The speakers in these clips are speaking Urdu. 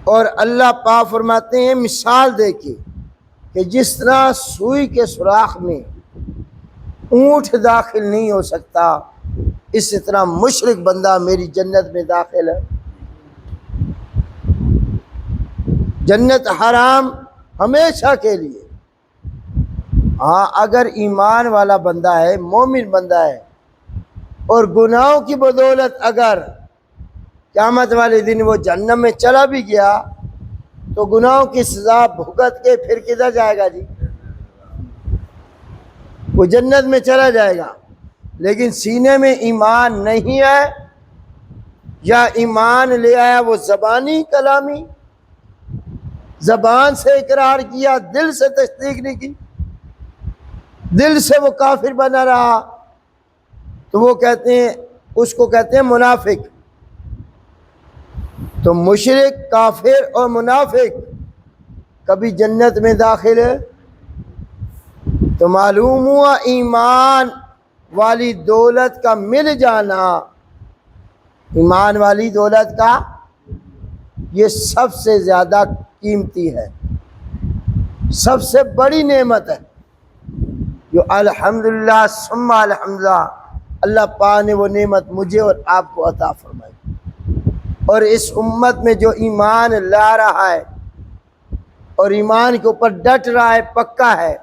اور اللہ پاک فرماتے ہیں مثال دے کے کہ جس طرح سوئی کے سوراخ میں اونٹ داخل نہیں ہو سکتا، اسی طرح مشرک بندہ میری جنت میں داخل ہے۔ جنت حرام ہمیشہ کے لیے۔ ہاں اگر ایمان والا بندہ ہے، مومن بندہ ہے، اور گناہوں کی بدولت اگر قیامت والے دن وہ جہنم میں چلا بھی گیا تو گناہوں کی سزا بھگت کے پھر کدھر جائے گا جی؟ وہ جنت میں چلا جائے گا۔ لیکن سینے میں ایمان نہیں ہے، یا ایمان لے آیا وہ زبانی کلامی، زبان سے اقرار کیا، دل سے تصدیق نہیں کی، دل سے وہ کافر بنا رہا، تو وہ کہتے ہیں، اس کو کہتے ہیں منافق۔ تو مشرک، کافر اور منافق کبھی جنت میں داخل ہے؟ تو معلوم ہوا ایمان والی دولت کا مل جانا، ایمان والی دولت کا یہ سب سے زیادہ قیمتی ہے، سب سے بڑی نعمت ہے، جو الحمدللہ ثم الحمدللہ اللہ پاک نے وہ نعمت مجھے اور آپ کو عطا فرمائی۔ اور اس امت میں جو ایمان لا رہا ہے اور ایمان کے اوپر ڈٹ رہا ہے، پکا ہے،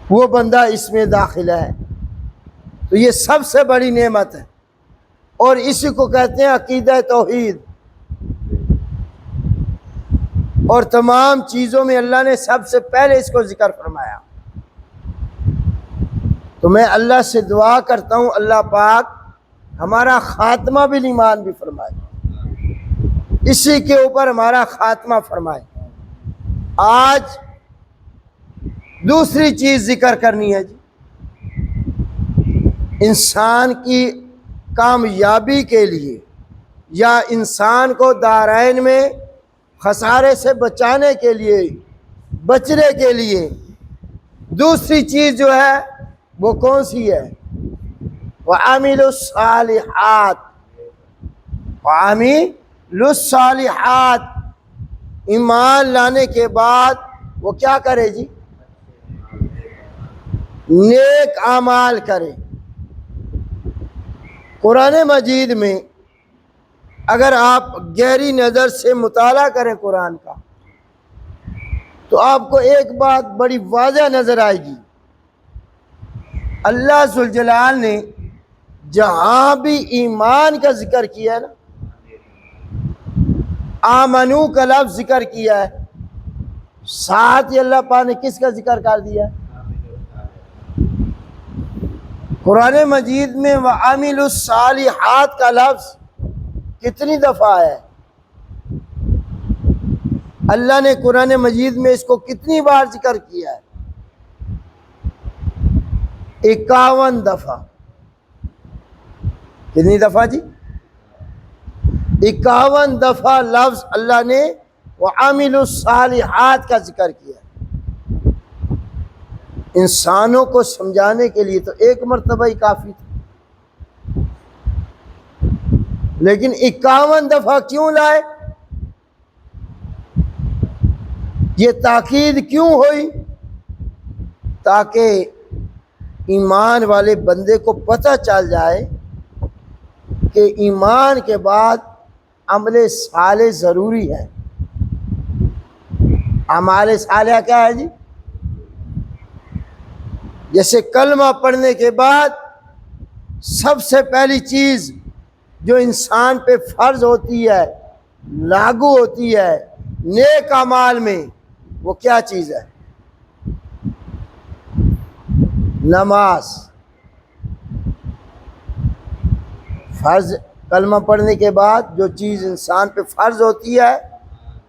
وہ بندہ اس میں داخل ہے۔ تو یہ سب سے بڑی نعمت ہے، اور اسی کو کہتے ہیں عقیدہ توحید۔ اور تمام چیزوں میں اللہ نے سب سے پہلے اس کو ذکر فرمایا۔ تو میں اللہ سے دعا کرتا ہوں اللہ پاک ہمارا خاتمہ بالایمان بھی فرمائے، اسی کے اوپر ہمارا خاتمہ فرمائے۔ آج دوسری چیز ذکر کرنی ہے جی، انسان کی کامیابی کے لیے یا انسان کو دارین میں خسارے سے بچانے کے لیے، بچنے کے لیے دوسری چیز جو ہے وہ کون سی ہے؟ وَعَمِلُوا الصَّالِحَاتِ، وَعَمِلُوا الصَّالِحَاتِ، ایمان لانے کے بعد وہ کیا کرے جی؟ نیک اعمال کرے۔ قرآن مجید میں اگر آپ گہری نظر سے مطالعہ کریں قرآن کا تو آپ کو ایک بات بڑی واضح نظر آئے گی۔ اللہ ذوالجلال نے جہاں بھی ایمان کا ذکر کیا ہے نا، آمنو کا لفظ ذکر کیا ہے، ساتھ ہی اللہ پاک نے کس کا ذکر کر دیا ہے؟ قرآن مجید میں وَعَمِلُوا الصَّالِحَاتِ کا لفظ کتنی دفعہ ہے؟ اللہ نے قرآن مجید میں اس کو کتنی بار ذکر کیا ہے؟ 51 دفعہ۔ کتنی دفعہ جی؟ 51 دفعہ لفظ اللہ نے وَعَمِلُوا الصَّالِحَاتِ کا ذکر کیا ہے۔ انسانوں کو سمجھانے کے لیے تو ایک مرتبہ ہی کافی تھا، لیکن 51 دفعہ کیوں لائے؟ یہ تاکید کیوں ہوئی؟ تاکہ ایمان والے بندے کو پتہ چل جائے کہ ایمان کے بعد عمل صالح ضروری ہے۔ اعمال صالحہ کیا ہے جی؟ جیسے کلمہ پڑھنے کے بعد سب سے پہلی چیز جو انسان پہ فرض ہوتی ہے، لاگو ہوتی ہے نیک اعمال میں، وہ کیا چیز ہے؟ نماز۔ فرض کلمہ پڑھنے کے بعد جو چیز انسان پہ فرض ہوتی ہے،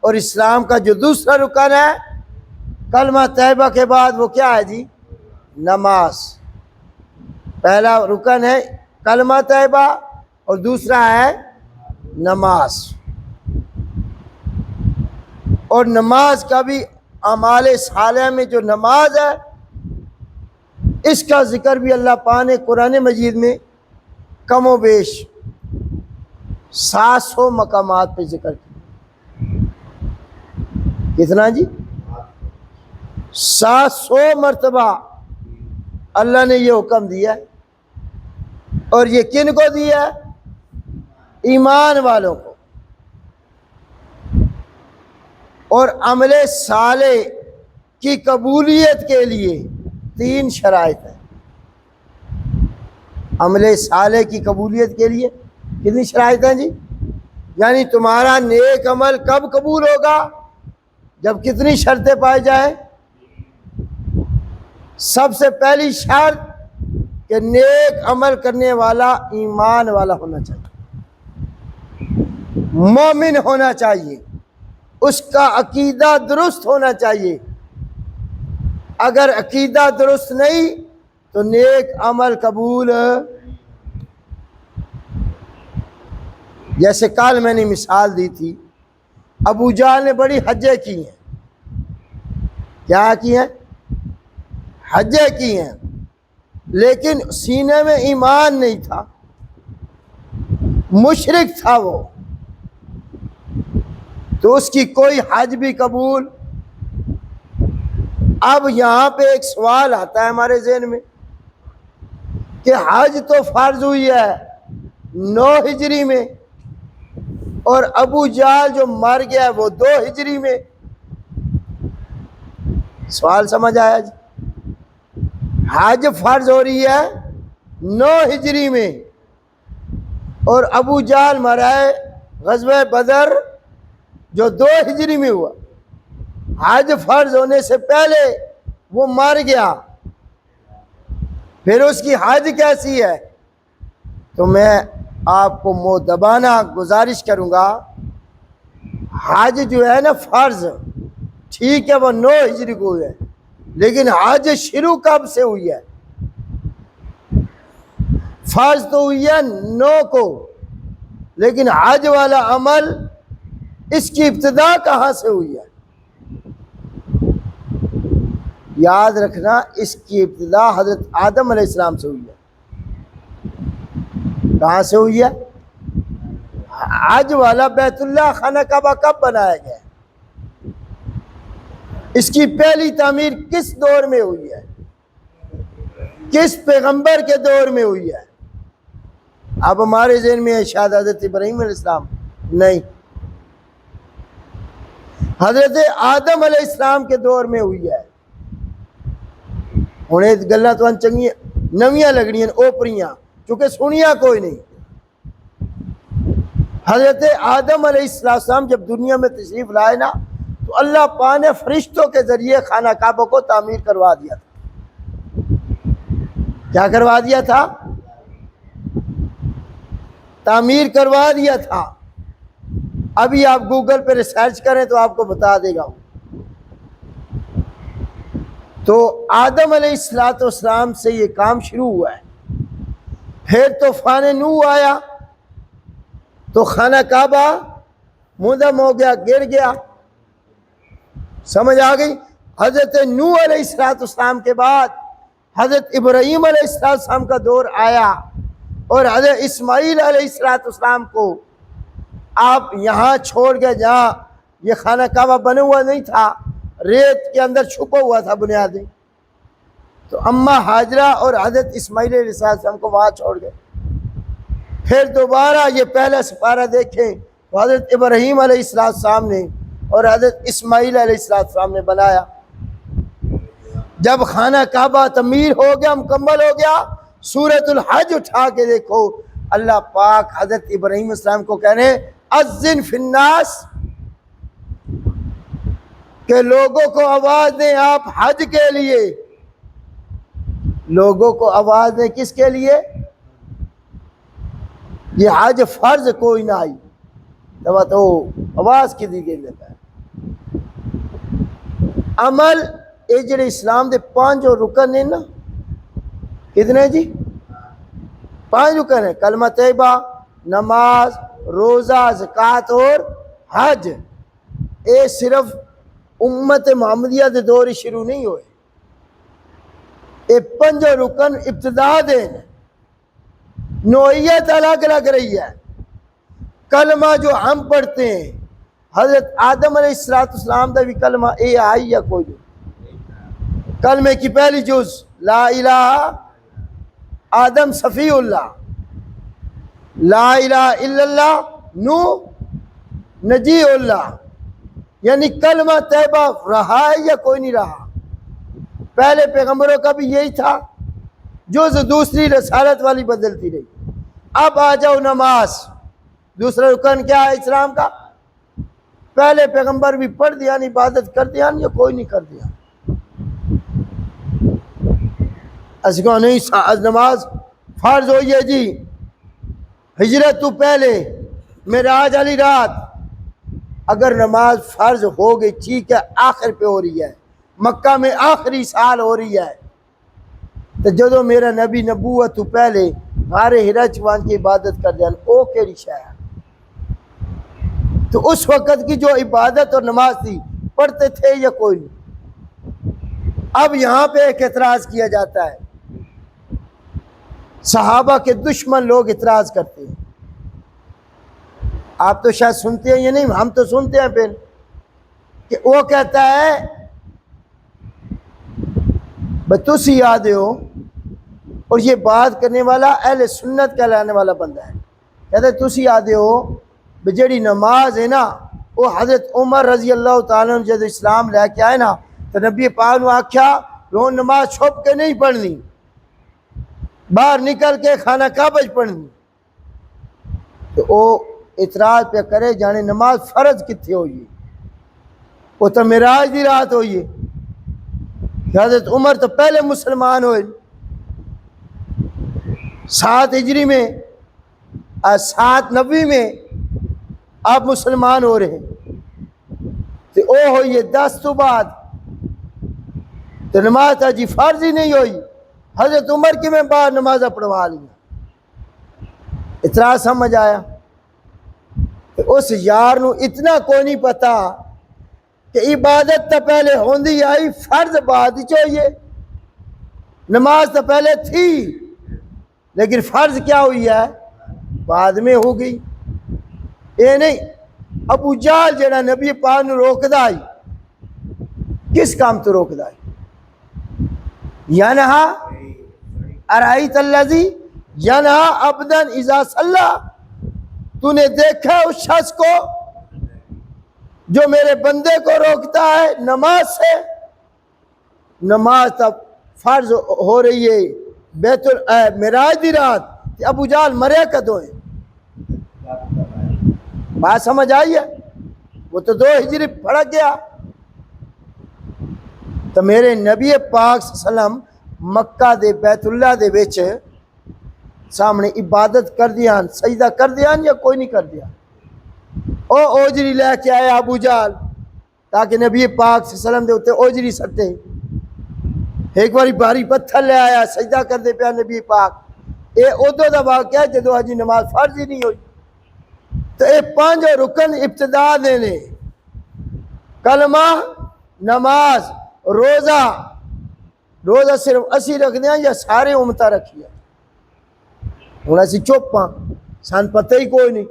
اور اسلام کا جو دوسرا رکن ہے کلمہ طیبہ کے بعد، وہ کیا ہے جی؟ نماز۔ پہلا رکن ہے کلمہ طیبہ اور دوسرا ہے نماز۔ اور نماز کا بھی اعمال صالحہ میں جو نماز ہے اس کا ذکر بھی اللہ پاک نے قرآن مجید میں کم و بیش 700 مقامات پہ ذکر کیا۔ کتنا جی؟ 700 مرتبہ اللہ نے یہ حکم دیا ہے، اور یہ کن کو دیا ہے؟ ایمان والوں کو۔ اور عمل صالح کی قبولیت کے لیے 3 شرائط ہیں۔ عمل صالح کی قبولیت کے لیے کتنی شرائط ہیں جی؟ یعنی تمہارا نیک عمل کب قبول ہوگا؟ جب کتنی شرطیں پائی جائیں؟ سب سے پہلی شرط کہ نیک عمل کرنے والا ایمان والا ہونا چاہیے، مومن ہونا چاہیے، اس کا عقیدہ درست ہونا چاہیے۔ اگر عقیدہ درست نہیں تو نیک عمل قبول۔ جیسے کل میں نے مثال دی تھی، ابو جہل نے بڑی حجیں کی ہیں۔ کیا کی ہیں؟ حجیں کی ہیں، لیکن سینے میں ایمان نہیں تھا، مشرک تھا وہ، تو اس کی کوئی حج بھی قبول۔ اب یہاں پہ ایک سوال آتا ہے ہمارے ذہن میں کہ حج تو فرض ہوئی ہے 9 ہجری میں، اور ابو جہل جو مر گیا وہ 2 ہجری میں۔ سوال سمجھ آیا جی؟ حج فرض ہو رہی ہے 9 ہجری میں، اور ابو جہل مرا ہے غزوہ بدر جو 2 ہجری میں ہوا۔ حج فرض ہونے سے پہلے وہ مر گیا، پھر اس کی حج کیسی ہے؟ تو میں آپ کو مؤدبانہ گزارش کروں گا، حج جو ہے نا فرض، ٹھیک ہے وہ 9 ہجری کو ہوئی ہے، لیکن حج شروع کب سے ہوئی ہے؟ فرض تو ہوئی ہے 9 کو، لیکن حج والا عمل اس کی ابتدا کہاں سے ہوئی ہے؟ یاد رکھنا، اس کی ابتدا حضرت آدم علیہ السلام سے ہوئی ہے۔ کہاں سے ہوئی ہے؟ حج والا بیت اللہ خانہ کعبہ کب بنایا گیا؟ اس کی پہلی تعمیر کس دور میں ہوئی ہے؟ کس پیغمبر کے دور میں ہوئی ہے؟ اب ہمارے ذہن میں ہے شاید حضرت ابراہیم علیہ السلام، نہیں، حضرت آدم علیہ السلام کے دور میں ہوئی ہے۔ انہیں گلاں تو چنگیاں نویاں لگنیاں اوپریاں، چونکہ سنیاں کوئی نہیں۔ حضرت آدم علیہ السلام جب دنیا میں تشریف لائے نا، تو اللہ پاک نے فرشتوں کے ذریعے خانہ کعبہ کو تعمیر کروا دیا تھا۔ کیا کروا دیا تھا؟ تعمیر کروا دیا تھا۔ ابھی آپ گوگل پہ ریسرچ کریں تو آپ کو بتا دے گا۔ تو آدم علیہ السلام سے یہ کام شروع ہوا ہے۔ پھر طوفان نوح آیا تو خانہ کعبہ مندم ہو گیا، گر گیا۔ سمجھ آ گئی؟ حضرت نوح علیہ السلام کے بعد حضرت ابراہیم علیہ السلام کا دور آیا، اور حضرت اسماعیل علیہ السلام کو آپ یہاں چھوڑ گئے جہاں یہ خانہ کعبہ بنا ہوا نہیں تھا، ریت کے اندر چھپا ہوا تھا بنیادیں، تو اماں ہاجرہ اور حضرت اسماعیل علیہ السلام کو وہاں چھوڑ گئے۔ پھر دوبارہ یہ پہلا سپارہ دیکھیں تو حضرت ابراہیم علیہ السلام نے اور حضرت اسماعیل علیہ السلام نے بنایا۔ جب خانہ کعبہ تعمیر ہو گیا، مکمل ہو گیا، سورۃ الحج اٹھا کے دیکھو، اللہ پاک حضرت ابراہیم السلام کو کہنے اذن فی الناس، کہ لوگوں کو آواز دیں آپ حج کے لیے۔ لوگوں کو آواز دیں کس کے لیے؟ یہ حج فرض کوئی نہ آئی تو آواز کی دی گئی لیتا ہے۔ عمل اجر اسلام دے 5 رکن ہیں نا، کتنے جی؟ 5 رکن ہیں، کلمہ طیبہ، نماز، روزہ، زکوٰۃ اور حج۔ یہ صرف امت محمدیہ دے دور شروع نہیں ہوئے، یہ 5 رکن ابتدا دے، نوعیت الگ الگ رہی ہے۔ کلمہ جو ہم پڑھتے ہیں حضرت آدم علیہ السلام دا بھی کلمہ اے آئی یا کوئی نہیں؟ کلمے کی پہلی جز لا الہ آدم صفی اللہ، لا الہ الا اللہ نو نجی اللہ، یعنی کلمہ طیبہ رہا ہے یا کوئی نہیں رہا؟ پہلے پیغمبروں کا بھی یہی تھا، جز دوسری رسالت والی بدلتی رہی۔ اب آ جاؤ نماز، دوسرا رکن کیا ہے اسلام کا؟ پہلے پیغمبر بھی پڑھ دیا، عبادت کر دیا یا کوئی نہیں کر دیا؟ اس کو نہیں نماز فرض ہوئی ہے جی، ہجرت تو پہلے معراج والی رات اگر نماز فرض ہو گئی ٹھیک ہے، آخر پہ ہو رہی ہے، مکہ میں آخری سال ہو رہی ہے، تو جدو میرا نبی نبوت تو پہلے ہمارے ہرا چوان کی عبادت کر دیا، او کیڑی شے ہے؟ تو اس وقت کی جو عبادت اور نماز تھی پڑھتے تھے یا کوئی نہیں؟ اب یہاں پہ ایک اعتراض کیا جاتا ہے، صحابہ کے دشمن لوگ اعتراض کرتے ہیں، آپ تو شاید سنتے ہیں یا نہیں، ہم تو سنتے ہیں پھر، کہ وہ کہتا ہے بتوسی یاد ہو، اور یہ بات کرنے والا اہل سنت کہلانے والا بندہ ہے، کہتا ہے تسی یاد ہو بجڑی نماز ہے نا، وہ حضرت عمر رضی اللہ تعالیٰ نے جب اسلام لے کے آئے نا تو نبی پاک نے آکھیا وہ نماز چھپ کے نہیں پڑھنی، باہر نکل کے خانہ کعبہ پڑھنی، تو وہ اعتراض پہ کرے جانے نماز فرض کتنے ہوئی، وہ تو معراج دی رات ہوئی ہے، حضرت عمر تو پہلے مسلمان ہوئے 7 ہجری میں 7 نبی میں آپ مسلمان ہو رہے ہیں، تو او ہوئی ہے 10 تو بعد، تو نماز جی فرض ہی نہیں ہوئی، حضرت عمر کی میں باہر نماز پڑھوا لیا۔ اعتراض سمجھ آیا؟ اس یار نو اتنا کوئی نہیں پتا کہ عبادت تو پہلے ہوندی آئی، فرض بعد چاہیے، نماز تو پہلے تھی لیکن فرض کیا ہوئی ہے؟ بعد میں ہو گئی۔ اے نہیں، ابو جہل جڑا نبی پاک نو روکدا آئی، کس کام تو روکدا آئی؟ ینہا ارائیت الذی ینہا عبدا اذا صلی، تو نے دیکھا اس شخص کو جو میرے بندے کو روکتا ہے نماز سے؟ نماز تب فرض ہو رہی ہے بیت معراج دی رات، ابو جہل مرے کدوں ہے؟ بات سمجھ آئی ہے؟ وہ تو 2 ہجری پڑھ گیا، تو میرے نبی پاک صلی اللہ علیہ وسلم مکہ دے بیت اللہ دے وچ سامنے عبادت کر دیا، سجدہ کر دیا یا کوئی نہیں کر دیا؟ او اوجری لے کے آئے ابو جہل تاکہ نبی پاک صلی اللہ علیہ وسلم دے اتے اوجری سٹے، ایک باری بھاری پتھر لے آیا، سجدہ کر دے پیا نبی پاک، اے ادو دا واقعہ ہے جدو حجی نماز فرض ہی نہیں ہوئی۔ تو اے 5 رکن ابتدا دینے، کلمہ، نماز، روزہ، روزہ صرف اسی رکھ دیا یا سارے امتہ رکھیا؟ ہوں اسی چپ ہاں، سان پتہ ہی کوئی نہیں،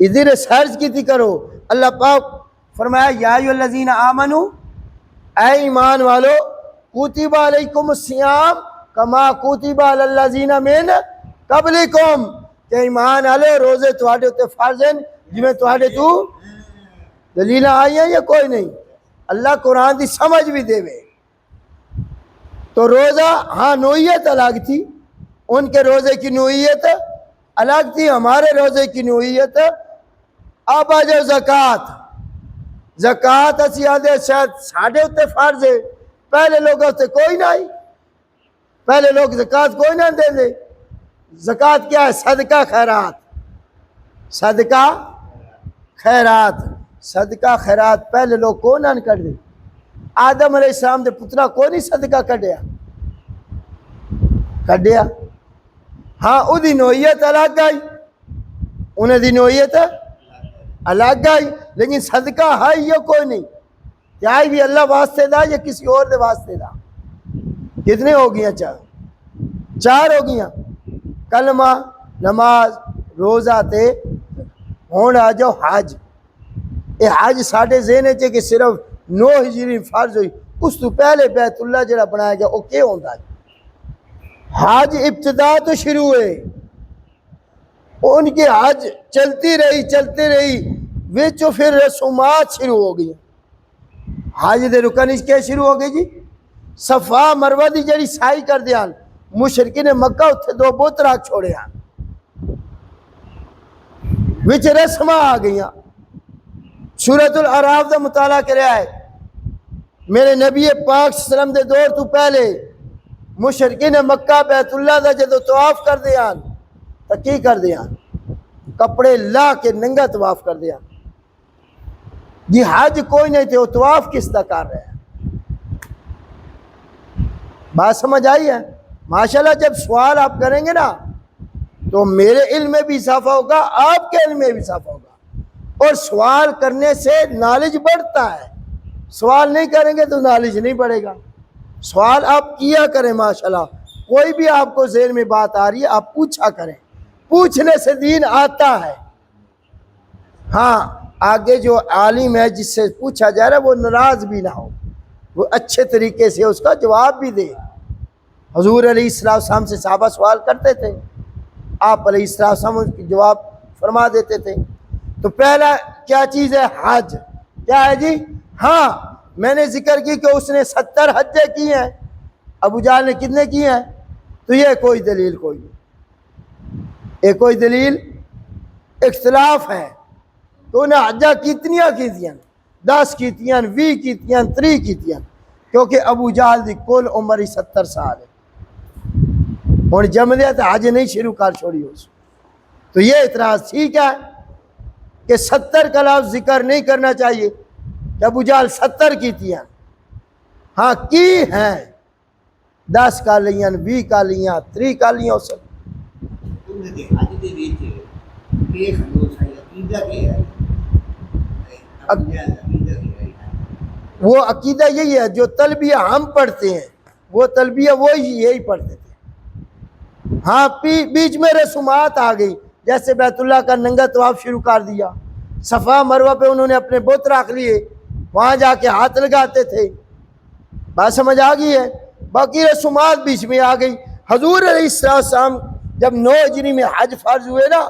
ادھر سرچ کی تھی کرو۔ اللہ پاک فرمایا یا ایھا الذین آمنو، اے ایمان والو، کتب علیکم الصیام کما کتب علی الذین من قبلکم، کہ ایمان والو روزے تواڈے تے فرض ہیں جویں تواڈے تو دلیل آئی ہیں یا کوئی نہیں؟ اللہ قرآن دی سمجھ بھی دے وے۔ تو روزہ ہاں نوعیت الگ تھی، ان کے روزے کی نوعیت الگ تھی، ہمارے روزے کی نوعیت۔ اب آ جاؤ زکوٰۃ، زکوٰۃ اسی آدھے شاید ساڑھے اتے فرض ہے، پہلے لوگوں تے کوئی نہ آئی، پہلے لوگ زکوٰۃ کوئی نہ دے دے۔ زکوٰۃ کیا ہے؟ صدقہ خیرات، صدقہ خیرات، صدقہ خیرات پہلے لوگ کون نہ کر دے؟ آدم علیہ السلام دے پترا کوئی نہیں صدقہ کڈیا، کڈیا؟ ہاں او دی نوعیت الگ آئی، انہیں دی نوعیت الگ آئی، لیکن صدقہ ہے یا کوئی نہیں؟ کیا بھی اللہ واسطے دا یا کسی اور دے واسطے دا؟ کتنے ہو گیا؟ 4 ہو گیا، کلمہ، نماز، روزہ تے ہون آ جاؤ حج اے حج ساڈے ذہن چ کہ صرف 9 ہجری فرض ہوئی اس تو پہلے بیت اللہ جڑا بنایا گیا وہ کیا ہوندا ہے حج ابتدا تو شروع ہوئے ان کی حج چلتی رہی وچوں پھر رسومات شروع ہو گئی حج دے رکن اس کے شروع ہو گئی جی صفا مروہ دی جڑی سائی کر دیاں مشرکین مکہ اتھے 2 بت رکھ چھوڑے ہیں وچ رسمہ آ گئیاں سورۃ الاعراف دا مطالعہ کریا ہے میرے نبی پاک صلی اللہ علیہ وسلم دے دور تو پہلے مشرکین مکہ بیت اللہ دا جدو طواف کر دیاں تو کی کر دیاں کپڑے لا کے ننگا طواف کر دیاں جی حج کوئی نہیں تھے وہ طواف کس طرح کر رہے ہیں بات سمجھ آئی ہے ماشاءاللہ جب سوال آپ کریں گے نا تو میرے علم میں بھی اضافہ ہوگا آپ کے علم میں بھی اضافہ ہوگا اور سوال کرنے سے نالج بڑھتا ہے سوال نہیں کریں گے تو نالج نہیں بڑھے گا سوال آپ کیا کریں ماشاءاللہ کوئی بھی آپ کو ذہن میں بات آ رہی ہے آپ پوچھا کریں پوچھنے سے دین آتا ہے ہاں آگے جو عالم ہے جس سے پوچھا جا رہا ہے وہ ناراض بھی نہ ہو وہ اچھے طریقے سے اس کا جواب بھی دے حضور علیہ السلام سے صحابہ سوال کرتے تھے آپ علیہ السلام ان کی جواب فرما دیتے تھے تو پہلا کیا چیز ہے حج کیا ہے جی ہاں میں نے ذکر کی کہ اس نے 70 حجیں کی ہیں ابو جہل نے کتنے کی ہیں تو یہ کوئی دلیل کوئی نہیں کوئی دلیل اختلاف ہے تو انہیں حجہ کتنیاں کیتیاں 10 کیتیاں 20 کیتیاں 30 کیتیاں کیونکہ ابو جہل دی کل عمر ہی 70 سال ہے اور جمع دیا تو حج نہیں شروع کر چھوڑی اس تو یہ اعتراض ٹھیک ہے کہ 70 کا لفظ ذکر نہیں کرنا چاہیے کہ ابو جہل 70 کیتیاں ہاں کی ہیں 10 کا لیاں 20 کا لیاں 30 کا لیاں سب وہ عقیدہ یہی ہے جو تلبیہ ہم پڑھتے ہیں وہ تلبیہ وہی یہی پڑھتے تھے ہاں بیچ میں رسومات آ گئی جیسے بیت اللہ کا ننگا طواف شروع کر دیا صفا مروہ پہ انہوں نے اپنے بت رکھ لیے وہاں جا کے ہاتھ لگاتے تھے بات سمجھ آ گئی ہے باقی رسومات بیچ میں آ گئی حضور علیہ السلام جب 9 ہجری میں حج فرض ہوئے نا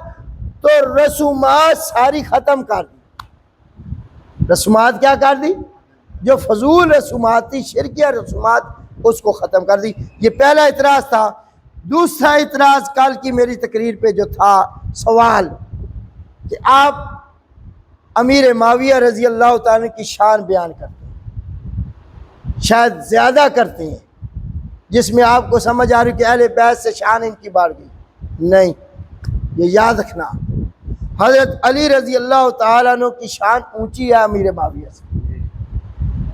تو رسومات ساری ختم کر دی رسومات کیا کر دی جو فضول رسومات تھی شرکیہ رسومات اس کو ختم کر دی یہ پہلا اعتراض تھا دوسرا اعتراض کل کی میری تقریر پہ جو تھا سوال کہ آپ امیر معاویہ رضی اللہ تعالیٰ کی شان بیان کرتے ہیں شاید زیادہ کرتے ہیں جس میں آپ کو سمجھ آ رہی کہ اہل بیت سے شان ان کی بڑھ گئی نہیں یہ یاد رکھنا حضرت علی رضی اللہ تعالیٰ عنہ کی شان اونچی ہے امیر معاویہ سے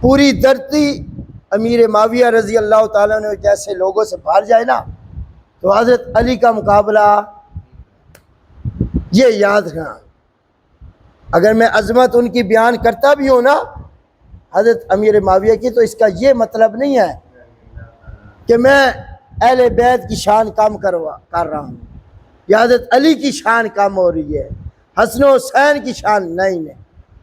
پوری دھرتی امیر معاویہ رضی اللہ تعالیٰ عنہ جیسے لوگوں سے بھر جائے نا تو حضرت علی کا مقابلہ یہ یاد رکھنا اگر میں عظمت ان کی بیان کرتا بھی ہوں نا حضرت امیر معاویہ کی تو اس کا یہ مطلب نہیں ہے کہ میں اہل بیت کی شان کم کر رہا ہوں یا حضرت علی کی شان کم ہو رہی ہے حسن و حسین کی شان نہیں ہے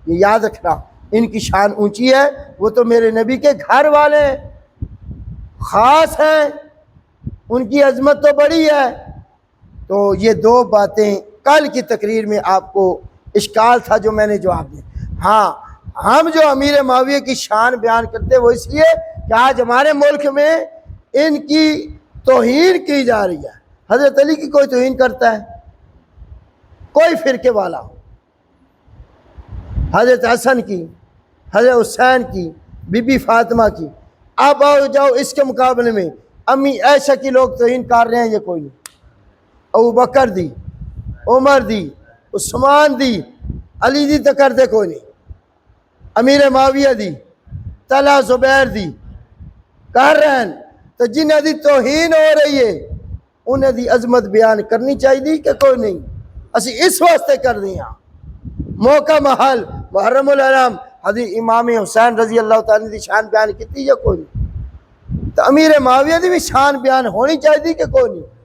یہ یاد رکھنا ان کی شان اونچی ہے وہ تو میرے نبی کے گھر والے ہیں خاص ہیں ان کی عظمت تو بڑی ہے تو یہ 2 باتیں کل کی تقریر میں آپ کو اشکال تھا جو میں نے جواب دیا ہاں ہم جو امیر معاویہ کی شان بیان کرتے وہ اس لیے کہ آج ہمارے ملک میں ان کی توہین کی جا رہی ہے حضرت علی کی کوئی توہین کرتا ہے کوئی فرقے والا ہو حضرت حسن کی حضرت حسین کی بی بی فاطمہ کی اب آؤ جاؤ اس کے مقابلے میں امی عائشہ کی لوگ توہین کر رہے ہیں یہ کوئی نہیں ابو بکر دی عمر دی عثمان دی علی دی تو کر دے کوئی نہیں امیر معاویہ دی طلحہ زبیر دی کر رہے ہیں تو جنہیں دی توہین ہو رہی ہے انہیں دی عظمت بیان کرنی چاہیے کہ کوئی نہیں اسی اس واسطے کر دیا موقع محل محرم الحرام حضرت امام حسین رضی اللہ تعالیٰ دی شان بیان کی یا کوئی نہیں تو امیر معاویہ دی بھی شان بیان ہونی چاہیے کہ کوئی نہیں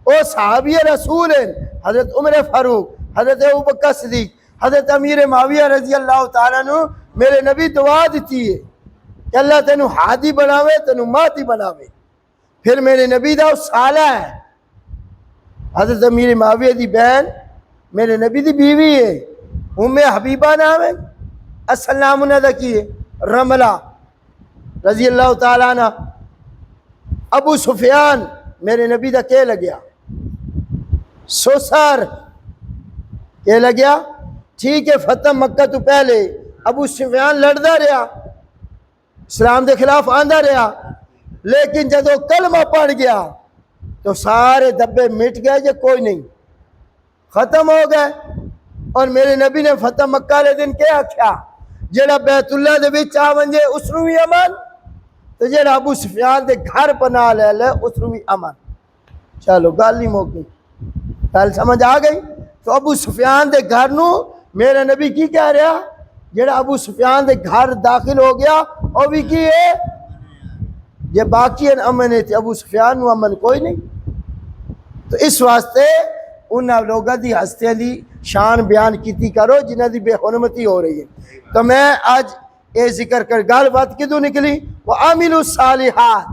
وہ صحابی رسول ہیں حضرت عمر فاروق، حضرت ابوبکر صدیق، حضرت امیر معاویہ رضی اللہ تعالیٰ عنہ میرے نبی دعا دیتی ہے کہ اللہ تینوں ہادی بناوے، تینوں مہدی بناوے۔ پھر میرے نبی دا سالہ ہے، حضرت امیر معاویہ دی بہن میرے نبی دی بیوی ہے، ام حبیبہ نام ہے، اصل نام انہاں دا کی ہے رملہ رضی اللہ تعالیٰ عنہ۔ ابو سفیان میرے نبی دا کہ لگیا سوسر کہ لگیا، ٹھیک ہے فتح مکہ تو پہلے ابو سفیان لڑدا رہا، اسلام دے خلاف آندا رہا، لیکن جدو کلمہ پڑھ گیا تو سارے دبے مٹ گئے، جو کوئی نہیں ختم ہو گئے۔ اور میرے نبی نے فتح مکہ والے دن کیا آکھیا، جڑا بیت اللہ دے وچ آ ونجے اس نوں بھی امن، تو جڑا ابو سفیان دے گھر پناہ لے لے اس نوں بھی امن۔ چلو گل نہیں موک گئی، گل سمجھ آ گئی؟ تو ابو سفیان دے گھر نوں میرا نبی کی کہہ رہا، جڑا ابو سفیان دے گھر داخل ہو گیا وہ بھی کی ہے، یہ باقی امن ہے، ابو سفیان نوں امن کوئی نہیں۔ تو اس واسطے انہاں لوگاں دی ہستیاں دی شان بیان کیتی کرو جنہاں دی بے حرمتی ہو رہی ہے۔ تو میں آج یہ ذکر کر گل بات کدوں نکلی، وَعَمِلُوا الصَّالِحَاتِ،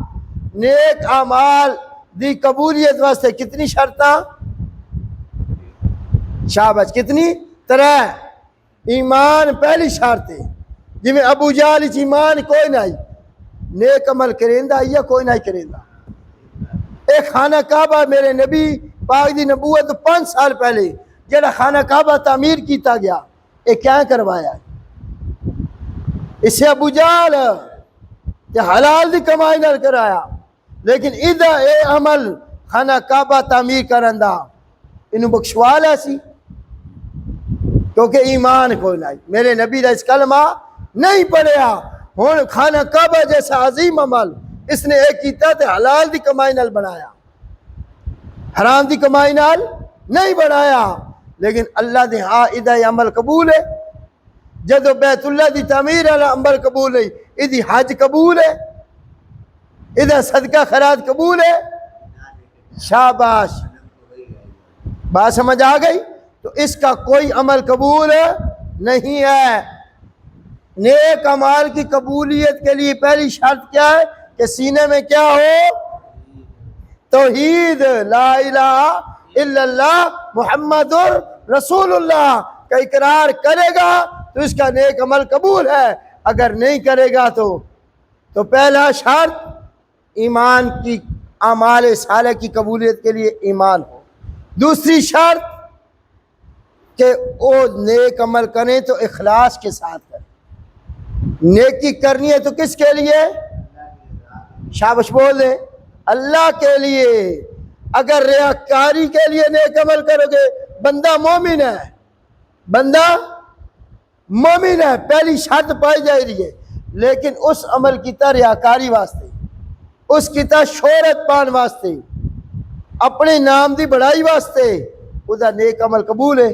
نیک اعمال دی قبولیت واسطے کتنی شرطاں؟ شاباش، کتنی؟ 3۔ ایمان پہلی شرط ہے، جی میں ابو جہل وچ ایمان کوئی نہیں، نیک عمل کریندہ یا کوئی نہیں کریندہ۔ ایک خانہ کعبہ میرے نبی پاک دی نبوت 5 سال پہلے جڑا خانہ کعبہ تعمیر کیتا گیا، یہ کیا کروایا؟ اسے ابو جہل تے حلال دی کمائی نال کرایا، لیکن ادھا اے عمل خانہ کعبہ تعمیر کرندہ انہوں بخشوال ایسی، کیونکہ ایمان کوئی نہیں، میرے نبی دا اس کلمہ نہیں پڑھیا۔ ہون خانہ کعبہ جیسا عظیم عمل اس نے ایک کیتا تے حلال دی کمائی نال بنایا، حرام دی کمائی نال نہیں بنایا، لیکن اللہ دے ہاں ادھا یہ عمل قبول ہے۔ جدو بیت اللہ دی تعمیر والا عمل قبول ہے، ادھی حج قبول ہے، ادھا صدقہ خیرات قبول ہے۔ شاباش، بات سمجھ آ گئی؟ تو اس کا کوئی عمل قبول نہیں ہے۔ نیک اعمال کی قبولیت کے لیے پہلی شرط کیا ہے کہ سینے میں کیا ہو؟ توحید، لا الہ الا اللہ محمد رسول اللہ کا اقرار کرے گا تو اس کا نیک عمل قبول ہے، اگر نہیں کرے گا تو پہلا شرط ایمان کی، اعمال صالح کی قبولیت کے لیے ایمان ہو۔ دوسری شرط کہ وہ نیک عمل کریں تو اخلاص کے ساتھ کریں۔ نیکی کرنی ہے تو کس کے لیے؟ شاباش بول دیں، اللہ کے لیے۔ اگر ریاکاری کے لیے نیک عمل کرو گے، بندہ مومن ہے، بندہ مومن ہے، پہلی شرط پائی جائے رہی ہے، لیکن اس عمل کی تا ریاکاری واسطے، اس کی تا شہرت پان واسطے، اپنے نام دی بڑائی واسطے، ادھا نیک عمل قبول ہے۔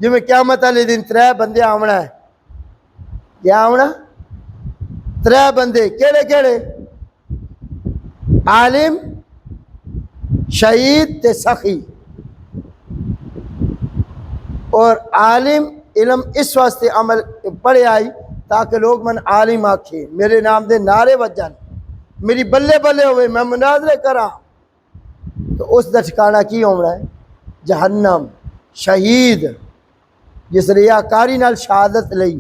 جی میں قیامت والے دن 3 بندے آونا ہے، کیا آونا؟ 3 بندے، کیڑے کیڑے؟ عالم، شہید تے سخی۔ اور عالم علم اس واسطے عمل پڑھے آئی تاکہ لوگ من عالم آکھے، میرے نام دے نعرے وجن، میری بلے بلے ہوئے، میں مناظرے کرا، تو اس دا ٹھکانہ کی ہونا ہے؟ جہنم۔ شہید جس ریاکاری نال شہادت لئی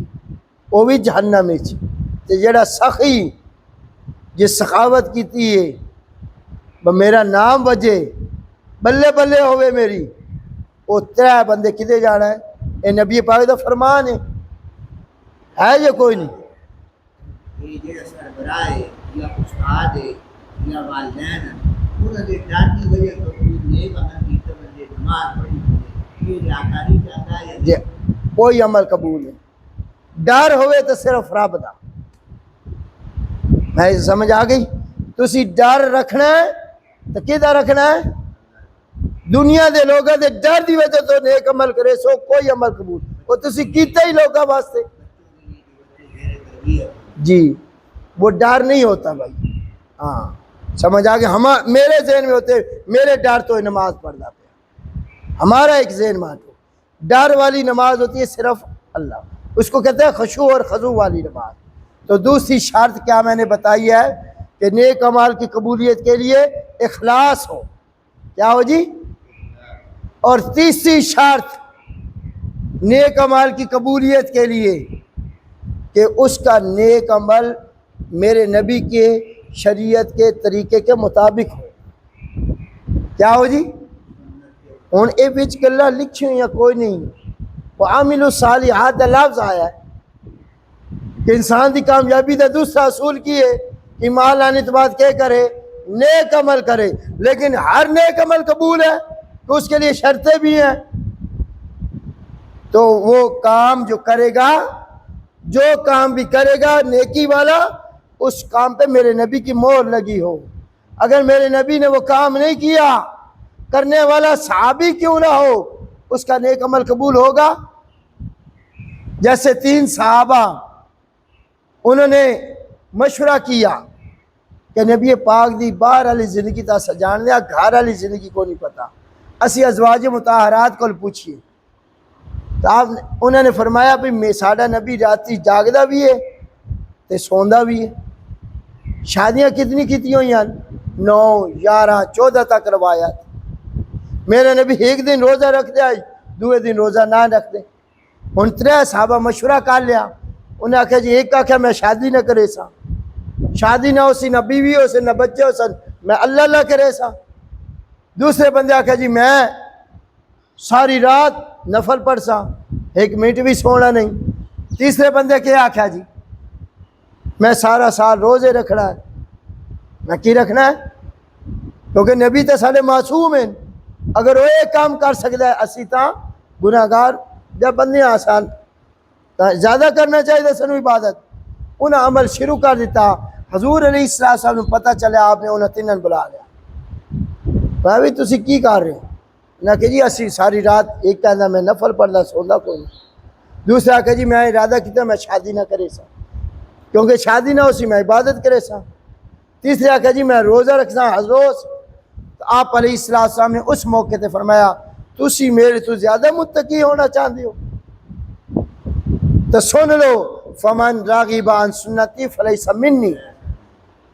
وہ بھی جہنم وچ، تے جڑا سخی جس سخاوت کیتی ہے میرا نام وجے، بلے بلے ہوئے میری، وہ 3 بندے کدے جانا ہے؟ اے نبی پاک دا فرمان ہے یہ کوئی نہیں؟ یہ جڑا سربراہ ہے یا استاد ہے یا والدین انہاں دے ڈر دی وجہ تو نیک عمل کیتے بندے نماز پڑھی یہ ریاکاری چاہتا ہے جی کوئی عمل قبول نہیں۔ ڈر ہوئے تو صرف رب دا، میں سمجھ آ گئی؟ تسی ڈر رکھنا ہے تو کدھا رکھنا ہے؟ دنیا دے لوگاں دے ڈر دی وجہ تو نیک عمل کرے سو کوئی عمل قبول، وہ تسی کیتا ہی لوگاں واسطے، جی وہ ڈر نہیں ہوتا بھائی۔ ہاں سمجھ آ گیا؟ میرے ذہن میں ہوتے، میرے ڈر تو نماز پڑھنا پہ، ہمارا ایک ذہن بانٹو. ڈر والی نماز ہوتی ہے صرف اللہ, اس کو کہتے ہیں خشوع اور خضوع والی نماز. تو دوسری شرط کیا میں نے بتائی ہے کہ نیک اعمال کی قبولیت کے لیے اخلاص ہو. کیا ہو جی؟ اور تیسری شرط نیک عمل کی قبولیت کے لیے کہ اس کا نیک عمل میرے نبی کے شریعت کے طریقے کے مطابق ہو. کیا ہو جی؟ ہوں یہ بچ گلا لکھی یا کوئی نہیں. وعاملوا الصالحات کا لفظ آیا ہے کہ انسان کی کامیابی کا دوسرا اصول کی ہے کہ ایمان لانے کے بعد کیا کرے؟ نیک عمل کرے. لیکن ہر نیک عمل قبول ہے تو اس کے لیے شرطیں بھی ہیں. تو وہ کام جو کرے گا, جو کام بھی کرے گا نیکی والا, اس کام پہ میرے نبی کی مہر لگی ہو. اگر میرے نبی نے وہ کام نہیں کیا, کرنے والا صحابی کیوں نہ ہو, اس کا نیک عمل قبول ہوگا؟ جیسے 3 صحابہ انہوں نے مشورہ کیا کہ نبی پاک دی باہر والی زندگی تا سجان لیا, گھر والی زندگی کو نہیں پتا, اسی ازواج مطہرات کو پوچھیے. تو انہوں نے فرمایا بھی ساڈا نبی راتی جاگدا بھی ہے تے سوندا بھی ہے. شادیاں کتنی کیتی ہوئی ہیں؟ 9, 11, 14 تک روایات. میرے نبی ایک دن روزہ رکھ دیا, دوسرے دن روزہ نہ رکھ دے. ہن 3 صحابہ مشورہ کر لیا. انہیں آخیا جی, ایک آخیا میں شادی نہ کرے سا, شادی نہ ہو سی, نہ بیوی ہو سی, نہ بچے ہو سن, میں اللہ کرے سا. دوسرے بندے آخیا جی میں ساری رات نفل پڑھ سا, 1 منٹ بھی سونا نہیں. تیسرے بندے کیا آخیا جی میں سارا سال روزے رکھنا ہے. میں کی رکھنا ہے؟ کیونکہ نبی تو سارے معصوم ہیں, اگر وہ ایک کام کر سکتا ہے اسی تا گناہگار جب بندے آسان زیادہ کرنا چاہیے سنو عبادت. انہیں عمل شروع کر دیتا. حضور علیہ السلام نے پتہ چلیا, آپ نے انہیں 3 بلا لیا. بھائی تسی کی کر رہے ہو؟ نہ کہ جی اسی ساری رات, ایک کہنا میں نفل پڑھنا سوندا کوئی نہیں, دوسرا کہ جی میں ارادہ کیتا میں شادی نہ کرے سا, کیونکہ شادی نہ ہو سی میں عبادت کرے سا. تیسرا کہ جی میں روزہ رکھنا ہر روز. تو آپ علیہ السلام نے اس موقع تے فرمایا تسی میرے تو زیادہ متقی ہونا چاہتے ہو تو سن لو, فمن راغب عن سنتی فلیس منی,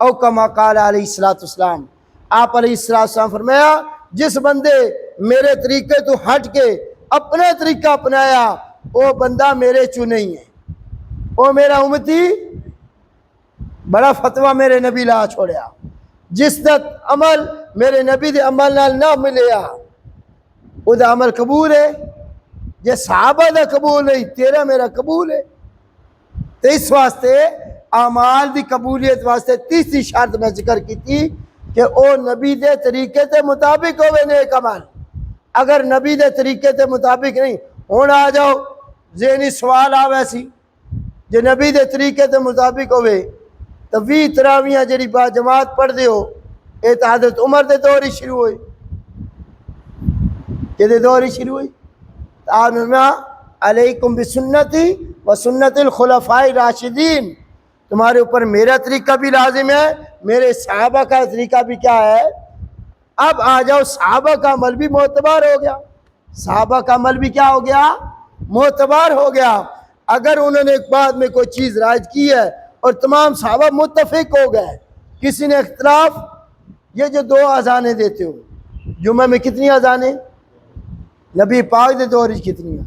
او کما قال علیہ السلام. آپ علیہ السلام فرمایا جس بندے میرے طریقے تو ہٹ کے اپنا طریقہ اپنایا وہ بندہ میرے چو نہیں ہے, وہ میرا امتی. بڑا فتویٰ میرے نبی لا چھوڑیا. جس تک عمل میرے نبی دے عمل نال نہ ملیا وہ دا عمل قبول ہے. جے صحابہ دا قبول نہیں, تیرا میرا قبول ہے. تو اس واسطے اعمال دی قبولیت واسطے تیسری شرط میں ذکر کی تھی کہ او نبی دے طریقے تے مطابق ہوئے نیک عمل. اگر نبی دے طریقے تے مطابق نہیں ہونا, آ جاؤ ذہنی سوال آوے سی, جو نبی دے طریقے تے مطابق ہوئے تو 20 تراویاں جڑی با جماعت پڑھ دے ہو, اے تو حضرت عمر دے دور ہی شروع ہوئی. کہ دے دور ہی شروع ہوئی. آنما علیکم بسنتی و سنت الخلفاء راشدین, تمہارے اوپر میرا طریقہ بھی لازم ہے, میرے صحابہ کا طریقہ بھی کیا ہے. اب آ جاؤ, صحابہ کا عمل بھی معتبر ہو گیا. صحابہ کا عمل بھی کیا ہو گیا؟ معتبر ہو گیا. اگر انہوں نے ایک بعد میں کوئی چیز رائج کی ہے اور تمام صحابہ متفق ہو گئے, کسی نے اختلاف, یہ جو 2 اذانیں دیتے ہو, جمعہ میں کتنی اذانیں؟ نبی پاک دے دور ہی کتنی ہیں؟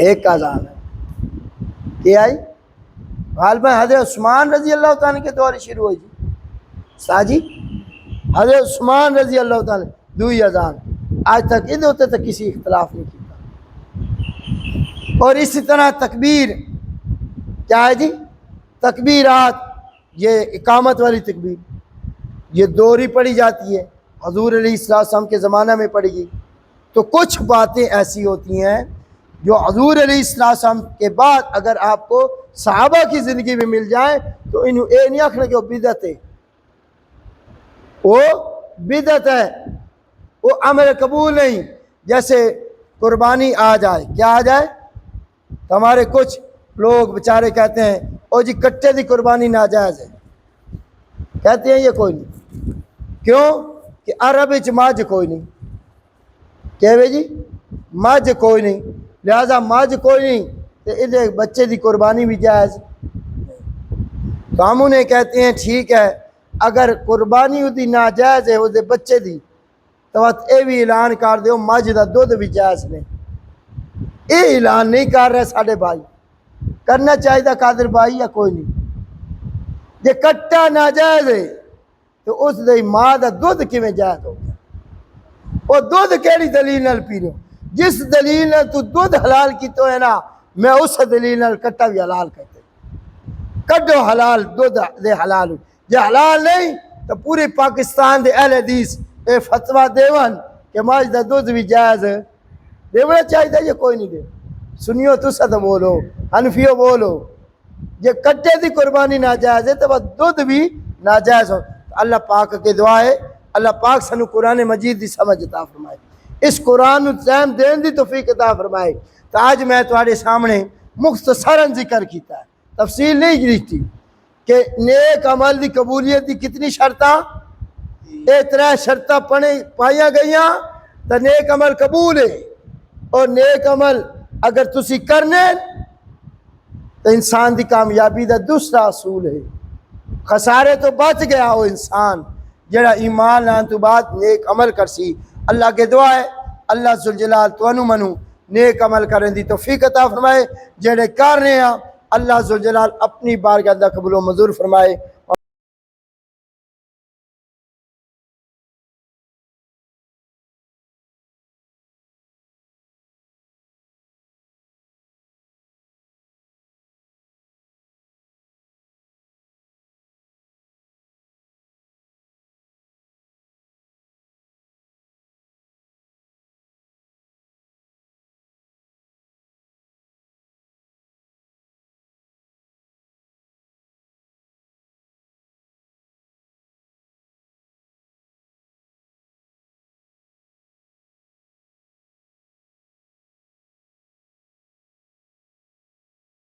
1 اذان ہے. کیا آئی؟ غالباً حضرت عثمان رضی اللہ تعالیٰ کے دور شروع ہوئی جی. ساجی حضرت عثمان رضی اللہ تعالیٰ 2 اذان, آج تک ادھر ہوتے تک کسی اختلاف نہیں کیا. اور اسی طرح تکبیر کیا ہے جی؟ تکبیرات, یہ اقامت والی تکبیر یہ دوری پڑھی جاتی ہے, حضور علیہ السلام کے زمانہ میں پڑھی گئی. تو کچھ باتیں ایسی ہوتی ہیں جو حضور علیہ السلام کے بعد اگر آپ کو صحابہ کی زندگی میں مل جائیں تو انہوں اے نہیں آکھنا کہ وہ بدعت ہے, وہ بدعت ہے, وہ عمل قبول نہیں. جیسے قربانی آ جائے, کیا آ جائے؟ ہمارے کچھ لوگ بیچارے کہتے ہیں او جی کٹے دی قربانی ناجائز ہے, کہتے ہیں یہ کوئی نہیں. کیوں کہ عرب وچ ماجھ کوئی نہیں, کہ جی مجھ کوئی نہیں، لہذا مجھ کوئی نہیں تو ادھے بچے دی قربانی بھی جائز۔ تو ہم انہیں کہتے ہیں ٹھیک ہے، اگر قربانی دی ناجائز ہے وہ بچے دی تو اے بھی اعلان کر دیو مجھ دا دودھ بھی جائز نہیں۔ اے اعلان نہیں کر رہے ساڑھے بھائی، کرنا چاہیے قادر بھائی یا کوئی نہیں؟ یہ کٹا ناجائز ہے تو اس دی ماں دا دودھ کیویں جائز ہو گیا؟ وہ دودھ کیڑی دلیل نال پی رہے ہو؟ جس دلیل نال تو دودھ حلال کی تو ہے نا، میں اس دلیل نال کٹا بھی حلال کہتے کڈو حلال دودھ دے حلال ہو۔ جے حلال نہیں تو پوری پاکستان دے اہل حدیث اے فتویٰ دیون کہ ماج دا دودھ بھی جائز ہے، دیونا چاہیے یہ کوئی نہیں دے۔ سنیو تو سد بولو، حنفیو بولو، یہ کٹے دی قربانی ناجائز ہے تو وہ دودھ بھی ناجائز ہو۔ اللہ پاک کے دعا ہے اللہ پاک سنو قرآن مجید دی سمجھ عطا فرمائے، اس قرآن ٹائم دین دی توفیق عطا فرمائے۔ تو آج میں تمہارے سامنے مختصراً ذکر کیتا ہے، تفصیل نہیں لکھتی کہ نیک عمل دی قبولیت دی کتنی شرطاں، اے 3 شرطاں پائیاں گئیاں تو نیک عمل قبول ہے۔ اور نیک عمل اگر تسی کرنے تو انسان دی کامیابی دا دوسرا اصول ہے، خسارے تو بچ گیا وہ انسان جڑا ایمان لان تو بعد نیک عمل کرسی۔ اللہ کے دعا ہے اللہ ذوالجلال تو انو منو نیک عمل کریں دی توفیق عطا فرمائے، جڑے کر رہے ہیں اللہ ذوالجلال اپنی بارگاہ دا قبول و منظور فرمائے۔